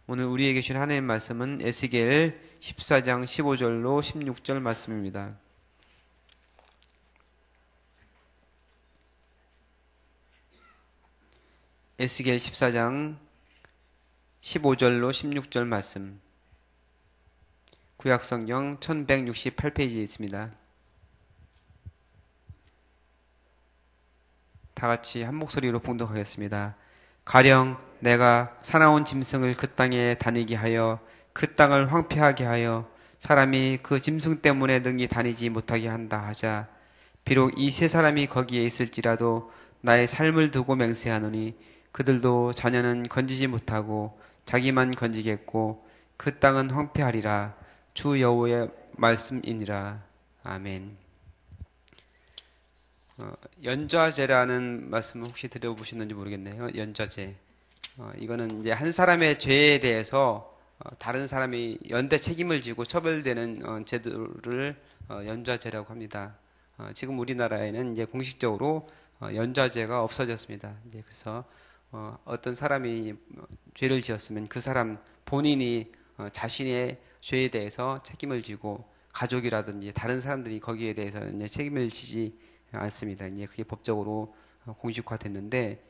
오늘 우리에게 주신 하나님 말씀은 에스겔 14장 15절로 16절 말씀입니다. 에스겔 14장 15절로 16절 말씀. 구약성경 1168페이지에 있습니다. 다 같이 한 목소리로 봉독하겠습니다. 가령 내가 사나운 짐승을 그 땅에 다니게 하여 그 땅을 황폐하게 하여 사람이 그 짐승 때문에 능히 다니지 못하게 한다 하자. 비록 이 세 사람이 거기에 있을지라도 나의 삶을 두고 맹세하노니 그들도 자녀는 건지지 못하고 자기만 건지겠고 그 땅은 황폐하리라. 주 여호와의 말씀이니라. 아멘. 연좌제라는 말씀을 혹시 들어보셨는지 모르겠네요. 연좌제. 이거는 이제 한 사람의 죄에 대해서 다른 사람이 연대 책임을 지고 처벌되는 제도를 연좌제라고 합니다. 지금 우리나라에는 이제 공식적으로 연좌제가 없어졌습니다. 이제 그래서 어떤 사람이 죄를 지었으면 그 사람 본인이 자신의 죄에 대해서 책임을 지고 가족이라든지 다른 사람들이 거기에 대해서 이제 책임을 지지 않습니다. 이제 그게 법적으로 공식화됐는데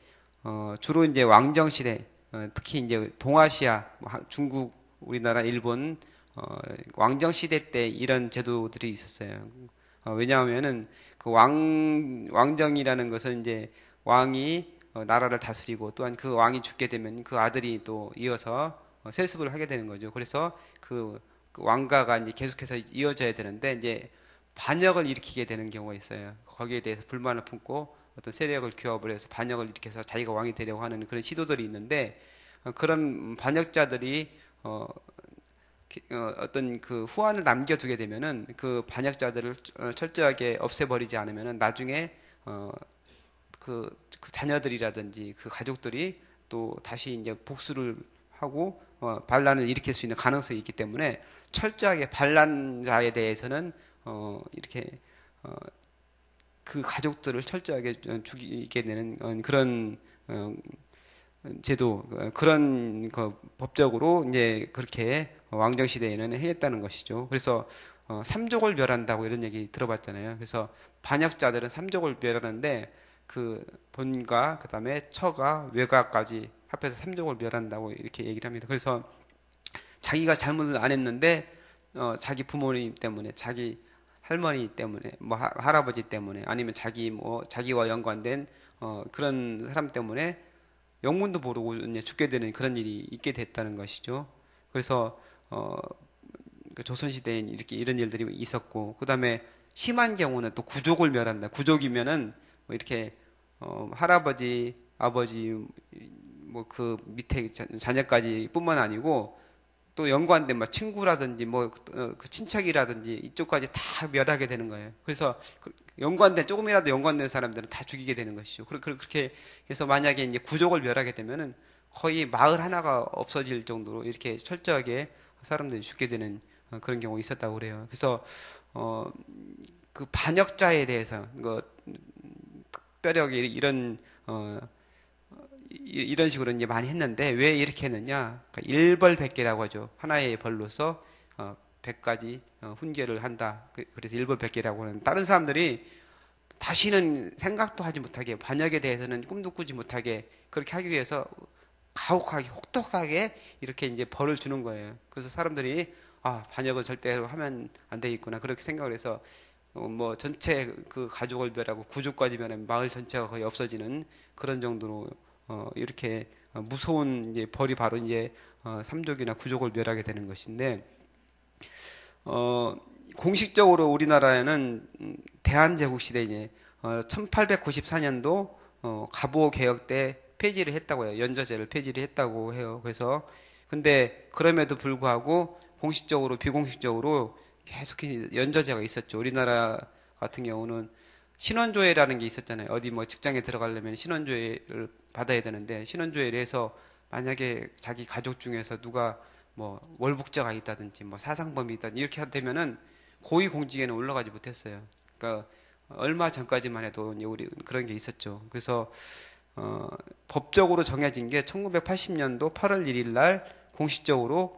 주로 이제 왕정 시대, 특히 이제 동아시아, 중국, 우리나라, 일본 왕정 시대 때 이런 제도들이 있었어요. 왜냐하면은 그 왕정이라는 것은 이제 왕이 나라를 다스리고 또한 그 왕이 죽게 되면 그 아들이 또 이어서 세습을 하게 되는 거죠. 그래서 그 왕가가 이제 계속해서 이어져야 되는데 이제 반역을 일으키게 되는 경우가 있어요. 거기에 대해서 불만을 품고 어떤 세력을 규합을 해서 반역을 일으켜서 자기가 왕이 되려고 하는 그런 시도들이 있는데 그런 반역자들이 어떤 그 후환을 남겨두게 되면은 그 반역자들을 철저하게 없애버리지 않으면은 나중에 그 자녀들이라든지 그 가족들이 또 다시 이제 복수를 하고 반란을 일으킬 수 있는 가능성이 있기 때문에 철저하게 반란자에 대해서는 이렇게 그 가족들을 철저하게 죽이게 되는 그런 제도, 그런 법적으로 이제 그렇게 왕정 시대에는 했다는 것이죠. 그래서 삼족을 멸한다고 이런 얘기 들어봤잖아요. 그래서 반역자들은 삼족을 멸하는데 그 본가, 그 다음에 처가, 외가까지 합해서 삼족을 멸한다고 이렇게 얘기를 합니다. 그래서 자기가 잘못을 안 했는데 자기 부모님 때문에, 자기 할머니 때문에, 뭐 할아버지 때문에, 아니면 자기와 연관된 그런 사람 때문에 영문도 모르고 이제 죽게 되는 그런 일이 있게 됐다는 것이죠. 그래서 그 조선시대엔 이렇게 이런 일들이 있었고, 그 다음에 심한 경우는 또 구족을 멸한다. 구족이면은 뭐 이렇게 할아버지, 아버지, 뭐 그 밑에 자녀까지 뿐만 아니고 또 연관된 뭐 친구라든지 뭐 그 친척이라든지 이쪽까지 다 멸하게 되는 거예요. 그래서 연관된 조금이라도 연관된 사람들은 다 죽이게 되는 것이죠. 그렇게 해서 만약에 이제 구족을 멸하게 되면은 거의 마을 하나가 없어질 정도로 이렇게 철저하게 사람들이 죽게 되는 그런 경우가 있었다고 그래요. 그래서 그 반역자에 대해서 특별하게 이런 식으로 이제 많이 했는데 왜 이렇게 했느냐? 그러니까 일벌백계라고 하죠. 하나의 벌로서 100가지 훈계를 한다. 그래서 일벌백계라고 하는 다른 사람들이 다시는 생각도 하지 못하게 반역에 대해서는 꿈도 꾸지 못하게 그렇게 하기 위해서 가혹하게 혹독하게 이렇게 이제 벌을 주는 거예요. 그래서 사람들이 반역을 절대로 하면 안 되겠구나 그렇게 생각을 해서 뭐 전체 그 가족을 멸하고 구족까지 멸하면 마을 전체가 거의 없어지는 그런 정도로 이렇게 무서운 이제 벌이 바로 이제 삼족이나 구족을 멸하게 되는 것인데 공식적으로 우리나라에는 대한제국 시대 이제 1894년도 갑오 개혁 때 폐지를 했다고 해요. 연좌제를 폐지를 했다고 해요. 그래서 근데 그럼에도 불구하고 공식적으로 비공식적으로 계속 연좌제가 있었죠. 우리나라 같은 경우는 신원조회라는 게 있었잖아요. 어디 뭐 직장에 들어가려면 신원조회를 받아야 되는데 신원조회를 해서 만약에 자기 가족 중에서 누가 뭐 월북자가 있다든지 뭐 사상범이 있다든지 이렇게 되면은 고위공직에는 올라가지 못했어요. 그러니까 얼마 전까지만 해도 이제 우리 그런 게 있었죠. 그래서 법적으로 정해진 게 1980년도 8월 1일 날 공식적으로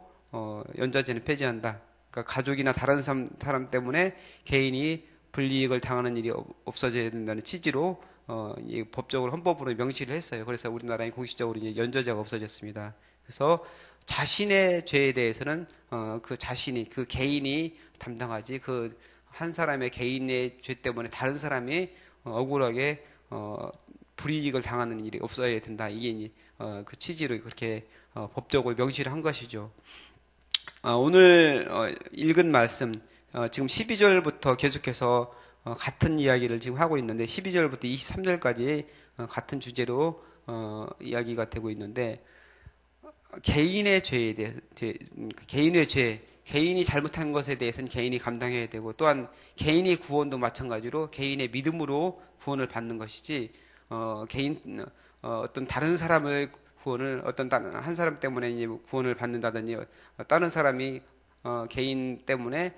연좌제는 폐지한다. 그러니까 가족이나 다른 사람 때문에 개인이 불이익을 당하는 일이 없어져야 된다는 취지로 이 법적으로 헌법으로 명시를 했어요. 그래서 우리나라에 공식적으로 이제 연좌제가 없어졌습니다. 그래서 자신의 죄에 대해서는 그 자신이 그 개인이 담당하지 그 한 사람의 개인의 죄 때문에 다른 사람이 억울하게 불이익을 당하는 일이 없어야 된다. 이게 이제 그 취지로 그렇게 법적으로 명시를 한 것이죠. 오늘 읽은 말씀 지금 12절부터 계속해서 같은 이야기를 지금 하고 있는데 12절부터 23절까지 같은 주제로 이야기가 되고 있는데 개인의 죄에 대해서 개인의 죄 개인이 잘못한 것에 대해서는 개인이 감당해야 되고 또한 개인의 구원도 마찬가지로 개인의 믿음으로 구원을 받는 것이지 어떤 다른 사람의 구원을 어떤 한 사람 때문에 이제 구원을 받는다든지 다른 사람이 개인 때문에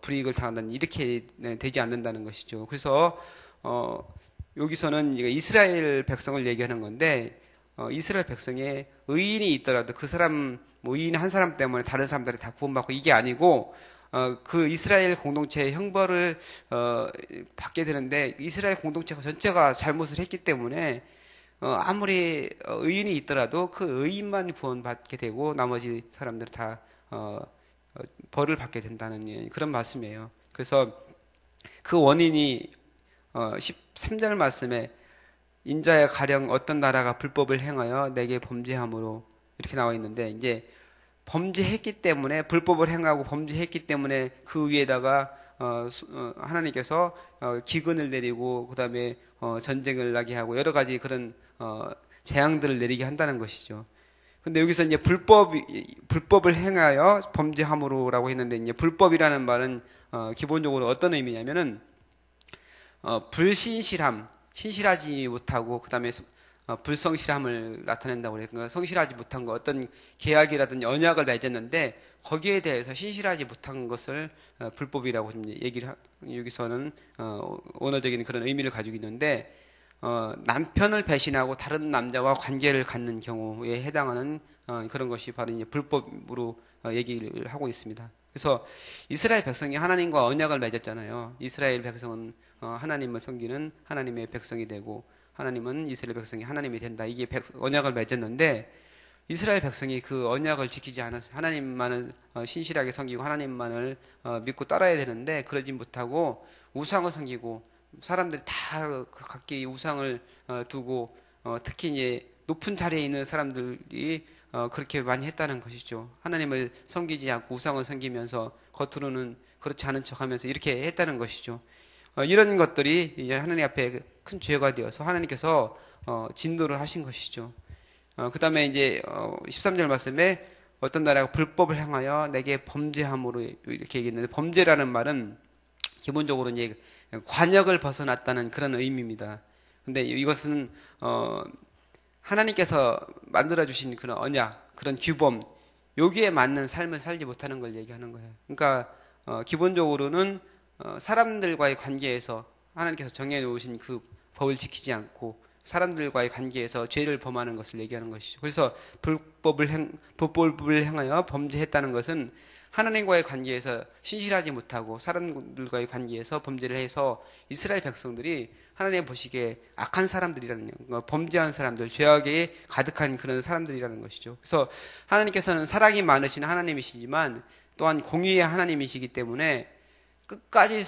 불이익을 당한다든지 이렇게 되지 않는다는 것이죠. 그래서 여기서는 이스라엘 백성을 얘기하는 건데 이스라엘 백성에 의인이 있더라도 그 사람 뭐 의인 한 사람 때문에 다른 사람들이 다 구원받고 이게 아니고 그 이스라엘 공동체의 형벌을 받게 되는데 이스라엘 공동체가 전체가 잘못을 했기 때문에 아무리 의인이 있더라도 그 의인만 구원받게 되고 나머지 사람들은 다 벌을 받게 된다는 그런 말씀이에요. 그래서 그 원인이 13절 말씀에 인자야 가령 어떤 나라가 불법을 행하여 내게 범죄함으로 이렇게 나와 있는데 이제 범죄했기 때문에 불법을 행하고 범죄했기 때문에 그 위에다가 하나님께서 기근을 내리고 그다음에 전쟁을 나게 하고 여러 가지 그런 재앙들을 내리게 한다는 것이죠. 근데 여기서 이제 불법을 행하여 범죄함으로라고 했는데 이제 불법이라는 말은 기본적으로 어떤 의미냐면은 불신실함, 신실하지 못하고 그다음에 불성실함을 나타낸다고 그래요. 그러니까 성실하지 못한 거 어떤 계약이라든지 언약을 맺었는데 거기에 대해서 신실하지 못한 것을 불법이라고 얘기를 여기서는 언어적인 그런 의미를 가지고 있는데 남편을 배신하고 다른 남자와 관계를 갖는 경우에 해당하는 그런 것이 바로 이제 불법으로 얘기를 하고 있습니다. 그래서 이스라엘 백성이 하나님과 언약을 맺었잖아요. 이스라엘 백성은 하나님을 섬기는 하나님의 백성이 되고 하나님은 이스라엘 백성이 하나님이 된다. 이게 언약을 맺었는데 이스라엘 백성이 그 언약을 지키지 않아서 하나님만을 신실하게 섬기고 하나님만을 믿고 따라야 되는데 그러지 못하고 우상을 섬기고 사람들이 다 각기 우상을 두고 특히 이제 높은 자리에 있는 사람들이 그렇게 많이 했다는 것이죠. 하나님을 섬기지 않고 우상을 섬기면서 겉으로는 그렇지 않은 척하면서 이렇게 했다는 것이죠. 이런 것들이 이제 하나님 앞에 큰 죄가 되어서 하나님께서 진노를 하신 것이죠. 그 다음에 이제 13절 말씀에 어떤 나라가 불법을 행하여 내게 범죄함으로 이렇게 얘기했는데 범죄라는 말은 기본적으로 이제 관역을 벗어났다는 그런 의미입니다. 근데 이것은 하나님께서 만들어 주신 그런 언약, 그런 규범, 여기에 맞는 삶을 살지 못하는 걸 얘기하는 거예요. 그러니까 기본적으로는 사람들과의 관계에서 하나님께서 정해 놓으신 그 법을 지키지 않고 사람들과의 관계에서 죄를 범하는 것을 얘기하는 것이죠. 그래서 불법을 행하여 범죄했다는 것은 하나님과의 관계에서 신실하지 못하고 사람들과의 관계에서 범죄를 해서 이스라엘 백성들이 하나님 보시기에 악한 사람들이라는 범죄한 사람들, 죄악에 가득한 그런 사람들이라는 것이죠. 그래서 하나님께서는 사랑이 많으신 하나님이시지만 또한 공의의 하나님이시기 때문에 끝까지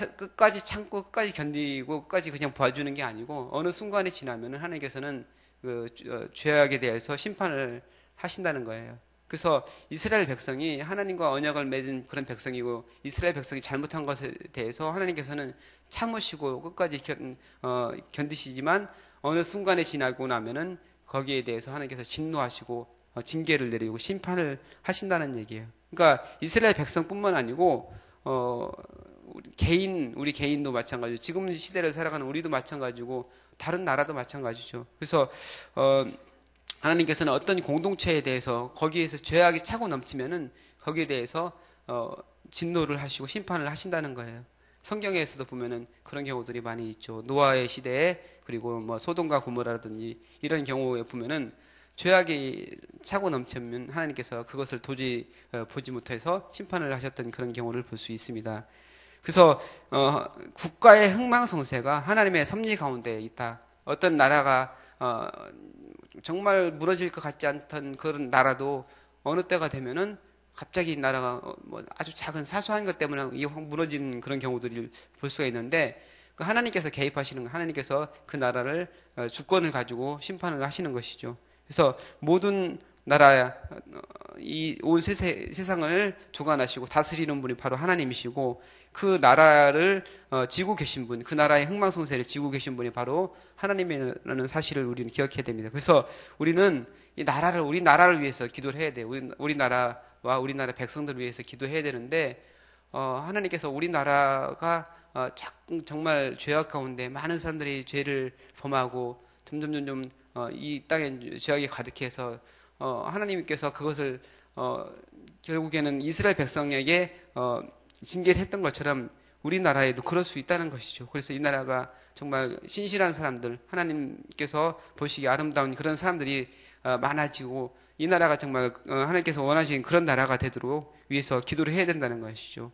참고 끝까지 견디고 끝까지 그냥 봐주는 게 아니고 어느 순간이 지나면은 하나님께서는 그 죄악에 대해서 심판을 하신다는 거예요. 그래서 이스라엘 백성이 하나님과 언약을 맺은 그런 백성이고 이스라엘 백성이 잘못한 것에 대해서 하나님께서는 참으시고 끝까지 견디시지만 어느 순간에 지나고 나면은 거기에 대해서 하나님께서 진노하시고 징계를 내리고 심판을 하신다는 얘기예요. 그러니까 이스라엘 백성뿐만 아니고 우리 개인도 마찬가지고 지금 시대를 살아가는 우리도 마찬가지고 다른 나라도 마찬가지죠. 그래서 하나님께서는 어떤 공동체에 대해서 거기에서 죄악이 차고 넘치면은 거기에 대해서 진노를 하시고 심판을 하신다는 거예요. 성경에서도 보면은 그런 경우들이 많이 있죠. 노아의 시대에 그리고 뭐 소돔과 고모라든지 이런 경우에 보면은 죄악이 차고 넘치면 하나님께서 그것을 도저히 보지 못해서 심판을 하셨던 그런 경우를 볼 수 있습니다. 그래서 국가의 흥망성쇠가 하나님의 섭리 가운데 있다. 어떤 나라가 정말 무너질 것 같지 않던 그런 나라도 어느 때가 되면은 갑자기 이 나라가 뭐 아주 작은 사소한 것 때문에 무너지는 그런 경우들을 볼 수가 있는데, 그 하나님께서 개입하시는 거, 하나님께서 그 나라를 주권을 가지고 심판을 하시는 것이죠. 그래서 모든 나라, 이 온 세상을 주관하시고 다스리는 분이 바로 하나님이시고, 그 나라를 지고 계신 분, 그 나라의 흥망성쇠를 지고 계신 분이 바로 하나님이라는 사실을 우리는 기억해야 됩니다. 그래서 우리는 우리 나라를 위해서 기도를 해야 돼요. 우리나라와 우리나라 백성들을 위해서 기도해야 되는데, 하나님께서 우리나라가 정말 죄악 가운데 많은 사람들이 죄를 범하고 점점 이 땅에 죄악이 가득해서 하나님께서 그것을 결국에는 이스라엘 백성에게 징계를 했던 것처럼 우리나라에도 그럴 수 있다는 것이죠. 그래서 이 나라가 정말 신실한 사람들, 하나님께서 보시기에 아름다운 그런 사람들이 많아지고, 이 나라가 정말 하나님께서 원하시는 그런 나라가 되도록 위해서 기도를 해야 된다는 것이죠.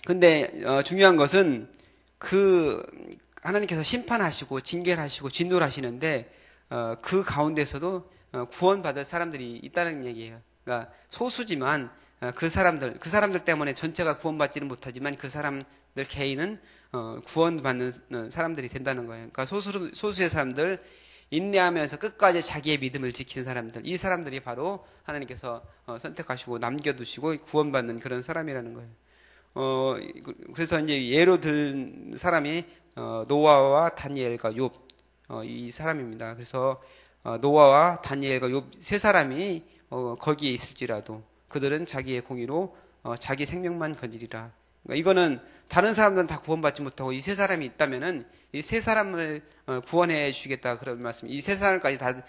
근데 중요한 것은 하나님께서 심판하시고 징계를 하시고 진노를 하시는데 그 가운데서도 구원받을 사람들이 있다는 얘기예요. 그러니까 소수지만 그 사람들 때문에 전체가 구원받지는 못하지만 그 사람들 개인은 구원받는 사람들이 된다는 거예요. 그러니까 소수의 사람들, 인내하면서 끝까지 자기의 믿음을 지킨 사람들, 이 사람들이 바로 하나님께서 선택하시고 남겨두시고 구원받는 그런 사람이라는 거예요. 그래서 이제 예로 든 사람이 노아와 다니엘과 욥, 이 사람입니다. 그래서 노아와 다니엘과 욥 세 사람이 거기에 있을지라도 그들은 자기의 공의로 자기 생명만 건지리라. 그러니까 이거는 다른 사람들은 다 구원받지 못하고 이 세 사람이 있다면은 이 세 사람을 구원해 주시겠다 그런 말씀. 이 세 사람까지 다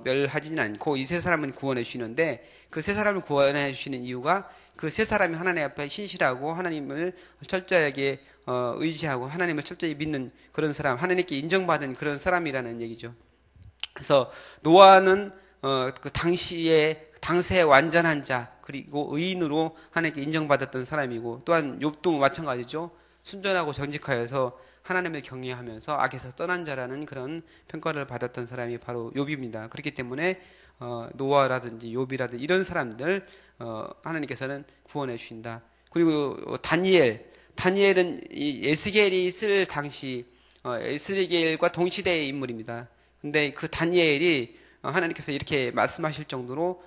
멸하지는 않고 이 세 사람은 구원해 주시는데, 그 세 사람을 구원해 주시는 이유가 그 세 사람이 하나님 앞에 신실하고 하나님을 철저하게 의지하고 하나님을 철저히 믿는 그런 사람, 하나님께 인정받은 그런 사람이라는 얘기죠. 그래서 노아는 그 당시의 완전한 자, 그리고 의인으로 하나님께 인정받았던 사람이고, 또한 욥도 마찬가지죠. 순전하고 정직하여서 하나님을 경외하면서 악에서 떠난 자라는 그런 평가를 받았던 사람이 바로 욥입니다. 그렇기 때문에 노아라든지 욥이라든지 이런 사람들 하나님께서는 구원해 주신다. 그리고 다니엘은 이 에스겔이 있을 당시 에스겔과 동시대의 인물입니다. 근데 그 다니엘이 하나님께서 이렇게 말씀하실 정도로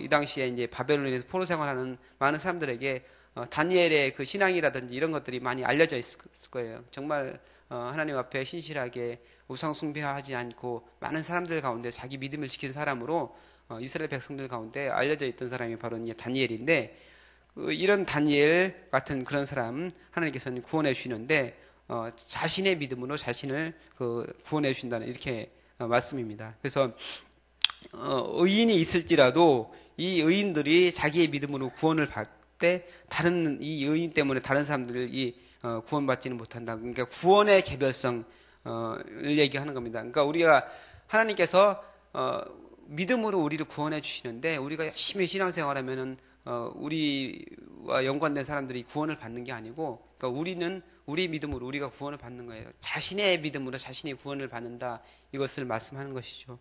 이 당시에 이제 바벨론에서 포로 생활하는 많은 사람들에게 다니엘의 그 신앙이라든지 이런 것들이 많이 알려져 있을 거예요. 정말 하나님 앞에 신실하게 우상 숭배하지 않고 많은 사람들 가운데 자기 믿음을 지킨 사람으로 이스라엘 백성들 가운데 알려져 있던 사람이 바로 이제 다니엘인데, 이런 다니엘 같은 그런 사람 하나님께서는 구원해 주시는데 자신의 믿음으로 자신을 구원해 주신다는 이렇게 말씀입니다. 그래서 의인이 있을지라도 이 의인들이 자기의 믿음으로 구원을 받을 때 이 의인 때문에 다른 사람들이 구원받지는 못한다. 그러니까 구원의 개별성을 얘기하는 겁니다. 그러니까 우리가 하나님께서 믿음으로 우리를 구원해 주시는데, 우리가 열심히 신앙생활하면은 우리와 연관된 사람들이 구원을 받는 게 아니고, 그러니까 우리는 우리 믿음으로 우리가 구원을 받는 거예요. 자신의 믿음으로 자신이 구원을 받는다, 이것을 말씀하는 것이죠.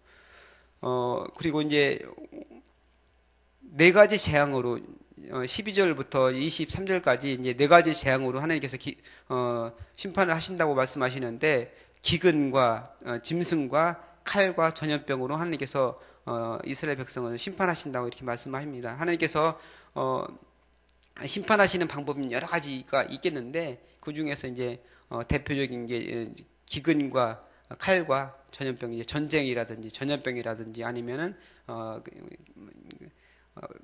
그리고 이제 네 가지 재앙으로 12절부터 23절까지 이제 네 가지 재앙으로 하나님께서 심판을 하신다고 말씀하시는데, 기근과 짐승과 칼과 전염병으로 하나님께서 이스라엘 백성을 심판하신다고 이렇게 말씀하십니다. 하나님께서 심판하시는 방법은 여러 가지가 있겠는데, 그 중에서 이제 대표적인 게 기근과 칼과 전염병, 이제 전쟁이라든지 전염병이라든지 아니면은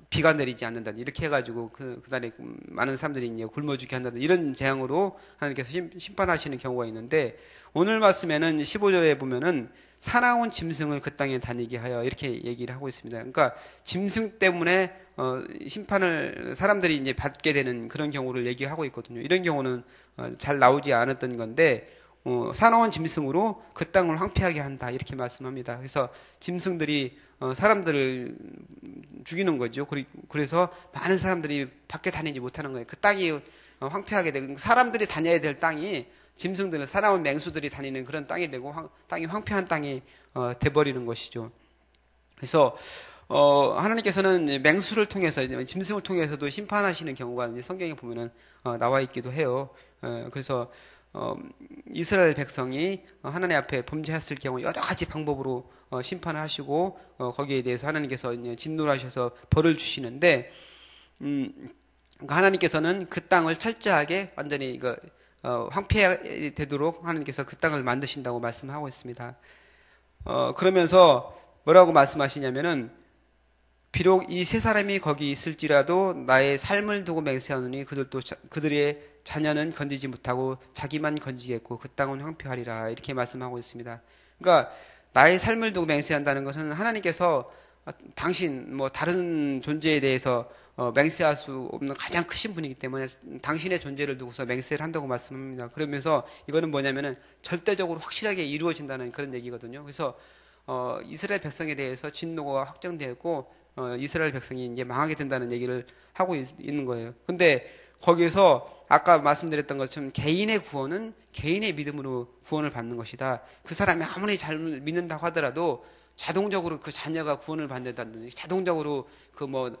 비가 내리지 않는다, 이렇게 해가지고 그날에 많은 사람들이 이제 굶어 죽게 한다, 이런 재앙으로 하나님께서 심판하시는 경우가 있는데, 오늘 말씀에는 15절에 보면은 사나운 짐승을 그 땅에 다니게 하여 이렇게 얘기를 하고 있습니다. 그러니까 짐승 때문에 심판을 사람들이 이제 받게 되는 그런 경우를 얘기하고 있거든요. 이런 경우는 잘 나오지 않았던 건데, 사나운 짐승으로 그 땅을 황폐하게 한다 이렇게 말씀합니다. 그래서 짐승들이 사람들을 죽이는 거죠. 그래서 많은 사람들이 밖에 다니지 못하는 거예요. 그 땅이 황폐하게 되고 사람들이 다녀야 될 땅이 짐승들은 사나운 맹수들이 다니는 그런 땅이 되고 땅이 황폐한 땅이 돼버리는 것이죠. 그래서 하나님께서는 맹수를 통해서 짐승을 통해서도 심판하시는 경우가 이제 성경에 보면은 나와 있기도 해요. 그래서 이스라엘 백성이 하나님 앞에 범죄했을 경우 여러 가지 방법으로 심판을 하시고 거기에 대해서 하나님께서 이제 진노를 하셔서 벌을 주시는데 그러니까 하나님께서는 그 땅을 철저하게 완전히 황폐되도록 하나님께서 그 땅을 만드신다고 말씀하고 있습니다. 그러면서 뭐라고 말씀하시냐면은 비록 이 세 사람이 거기 있을지라도 나의 삶을 두고 맹세하노니 그들의 자녀는 건지지 못하고 자기만 건지겠고 그 땅은 황폐하리라 이렇게 말씀하고 있습니다. 그러니까 나의 삶을 두고 맹세한다는 것은 하나님께서 당신 다른 존재에 대해서 맹세할 수 없는 가장 크신 분이기 때문에 당신의 존재를 두고서 맹세를 한다고 말씀합니다. 그러면서 이거는 뭐냐면은 절대적으로 확실하게 이루어진다는 그런 얘기거든요. 그래서 이스라엘 백성에 대해서 진노가 확정되었고 이스라엘 백성이 이제 망하게 된다는 얘기를 하고 있는 거예요. 근데 거기서 아까 말씀드렸던 것처럼 개인의 구원은 개인의 믿음으로 구원을 받는 것이다. 그 사람이 아무리 잘 믿는다고 하더라도 자동적으로 그 자녀가 구원을 받는다든지 자동적으로 그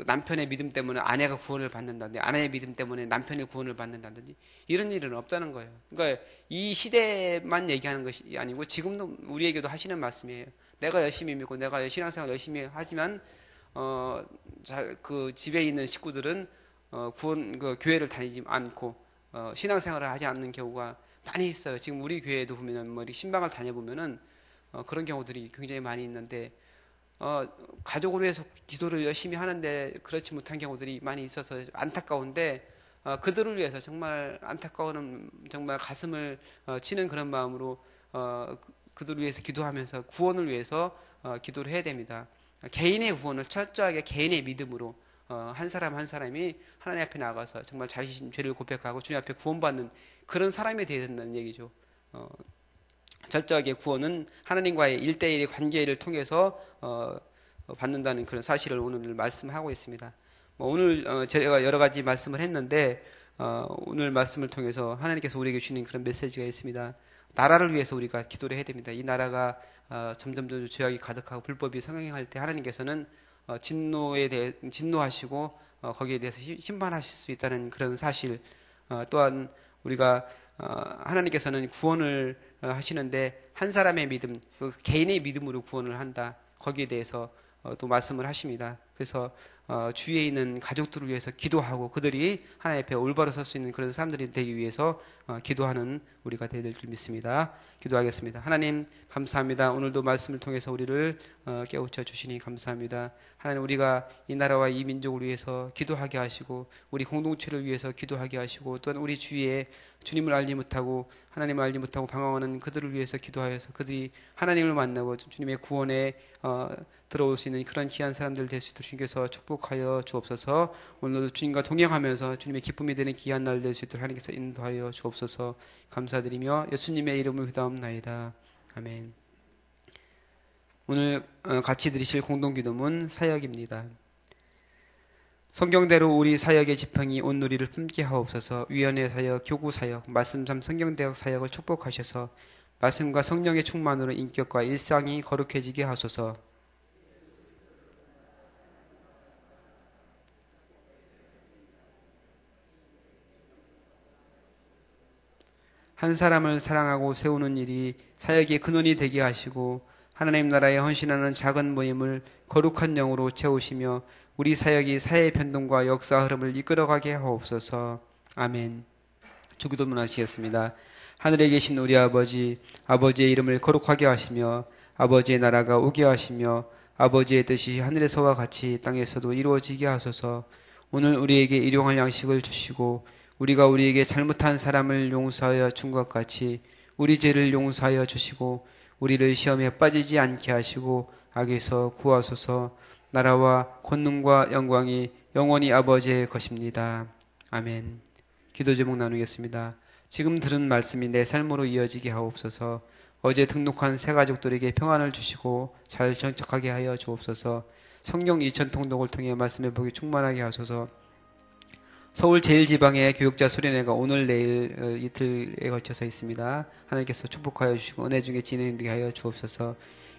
남편의 믿음 때문에 아내가 구원을 받는다든지 아내의 믿음 때문에 남편의 구원을 받는다든지 이런 일은 없다는 거예요. 그러니까 이 시대만 얘기하는 것이 아니고 지금도 우리에게도 하시는 말씀이에요. 내가 열심히 믿고 내가 신앙생활 열심히 하지만 그 집에 있는 식구들은 교회를 다니지 않고 신앙생활을 하지 않는 경우가 많이 있어요. 지금 우리 교회에도 보면은 신방을 다녀보면은 그런 경우들이 굉장히 많이 있는데 가족을 위해서 기도를 열심히 하는데 그렇지 못한 경우들이 많이 있어서 안타까운데 그들을 위해서 정말 안타까운 정말 가슴을 치는 그런 마음으로 그들을 위해서 기도하면서 구원을 위해서 기도를 해야 됩니다. 개인의 구원을 철저하게 개인의 믿음으로 한 사람 한 사람이 하나님 앞에 나가서 정말 자신 죄를 고백하고 주님 앞에 구원받는 그런 사람이 되어야 된다는 얘기죠. 철저하게 구원은 하나님과의 1대1의 관계를 통해서 받는다는 그런 사실을 오늘 말씀하고 있습니다. 오늘 제가 여러 가지 말씀을 했는데 오늘 말씀을 통해서 하나님께서 우리에게 주시는 그런 메시지가 있습니다. 나라를 위해서 우리가 기도를 해야 됩니다. 이 나라가 점점 죄악이 가득하고 불법이 성행할 때 하나님께서는 진노하시고 거기에 대해서 심판하실 수 있다는 그런 사실, 또한 우리가 하나님께서는 구원을 하시는데 한 사람의 믿음, 개인의 믿음으로 구원을 한다. 거기에 대해서 또 말씀을 하십니다. 그래서 주위에 있는 가족들을 위해서 기도하고 그들이 하나님 앞에 올바로 설 수 있는 그런 사람들이 되기 위해서 기도하는 우리가 되어야 될 줄 믿습니다. 기도하겠습니다. 하나님 감사합니다. 오늘도 말씀을 통해서 우리를 깨우쳐 주시니 감사합니다. 하나님 우리가 이 나라와 이 민족을 위해서 기도하게 하시고 우리 공동체를 위해서 기도하게 하시고 또한 우리 주위에 주님을 알지 못하고 하나님을 알지 못하고 방황하는 그들을 위해서 기도하여서 그들이 하나님을 만나고 주님의 구원에 들어올 수 있는 그런 귀한 사람들 될 수 있도록 주님께서 축복하여 주옵소서. 오늘도 주님과 동행하면서 주님의 기쁨이 되는 귀한 날 될 수 있도록 하나님께서 인도하여 주옵소서. 감사드리며 예수님의 이름을 기도합나이다. 아멘. 오늘 같이 드리실 공동기도문 사역입니다. 성경대로 우리 사역의 지팡이 온누리를 품게 하옵소서. 위원회 사역, 교구 사역, 말씀 삼 성경대학 사역을 축복하셔서 말씀과 성령의 충만으로 인격과 일상이 거룩해지게 하소서. 한 사람을 사랑하고 세우는 일이 사역의 근원이 되게 하시고 하나님 나라에 헌신하는 작은 모임을 거룩한 영으로 채우시며 우리 사역이 사회의 변동과 역사 흐름을 이끌어가게 하옵소서. 아멘. 주기도문 하시겠습니다. 하늘에 계신 우리 아버지, 아버지의 이름을 거룩하게 하시며 아버지의 나라가 오게 하시며 아버지의 뜻이 하늘에서와 같이 땅에서도 이루어지게 하소서. 오늘 우리에게 일용할 양식을 주시고 우리가 우리에게 잘못한 사람을 용서하여 준 것 같이 우리 죄를 용서하여 주시고 우리를 시험에 빠지지 않게 하시고 악에서 구하소서. 나라와 권능과 영광이 영원히 아버지의 것입니다. 아멘. 기도 제목 나누겠습니다. 지금 들은 말씀이 내 삶으로 이어지게 하옵소서. 어제 등록한 새 가족들에게 평안을 주시고 잘 정착하게 하여 주옵소서. 성령 2000 통독을 통해 말씀의 복이 충만하게 하소서. 서울 제일지방의 교육자 수련회가 오늘 내일 이틀에 걸쳐서 있습니다. 하나님께서 축복하여 주시고 은혜 중에 진행되게 하여 주옵소서.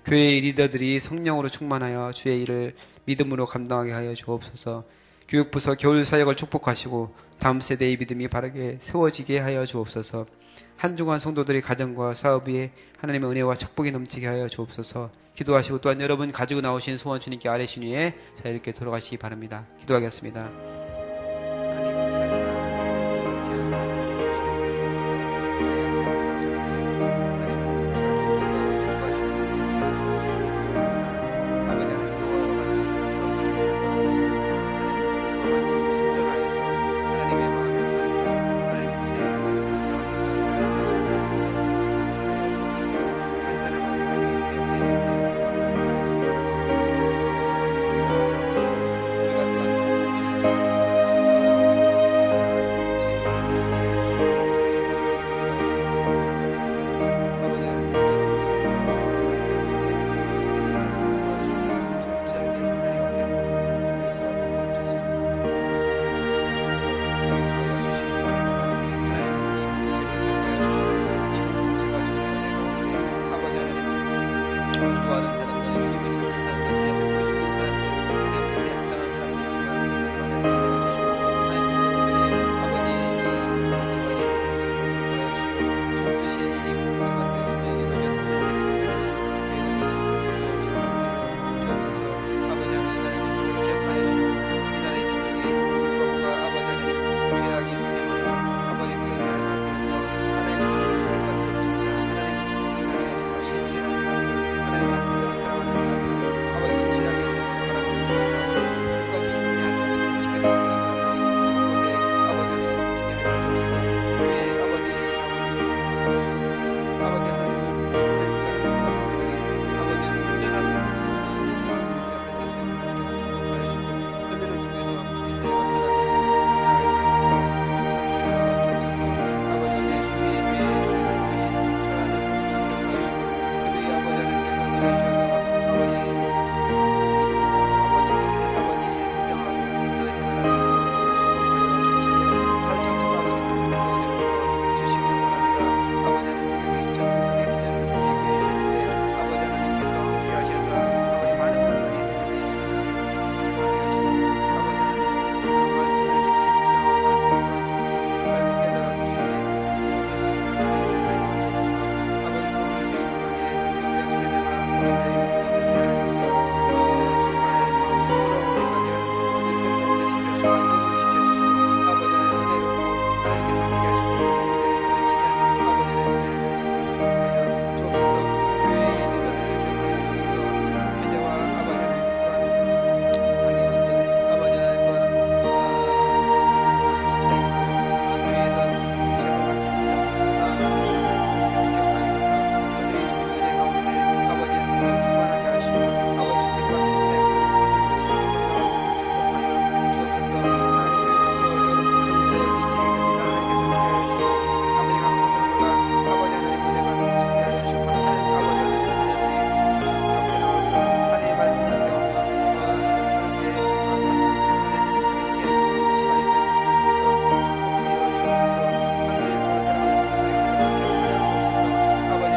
교회의 리더들이 성령으로 충만하여 주의 일을 믿음으로 감당하게 하여 주옵소서. 교육부서 겨울 사역을 축복하시고 다음 세대의 믿음이 바르게 세워지게 하여 주옵소서. 한 주간 성도들의 가정과 사업 위에 하나님의 은혜와 축복이 넘치게 하여 주옵소서. 기도하시고 또한 여러분 가지고 나오신 소원 주님께 아뢰신 후에 자 이렇게 돌아가시기 바랍니다. 기도하겠습니다. 하나님 감사합니다. 귀한 말씀 주시고 아버지 하나님 같이 순전하여서 하나님의 마음에 한 사람 하나님 뜻에 한 사람 되시도록 하여 주옵소서. 한 사람 한 사람이 주의 은혜에 우리가 또한 주의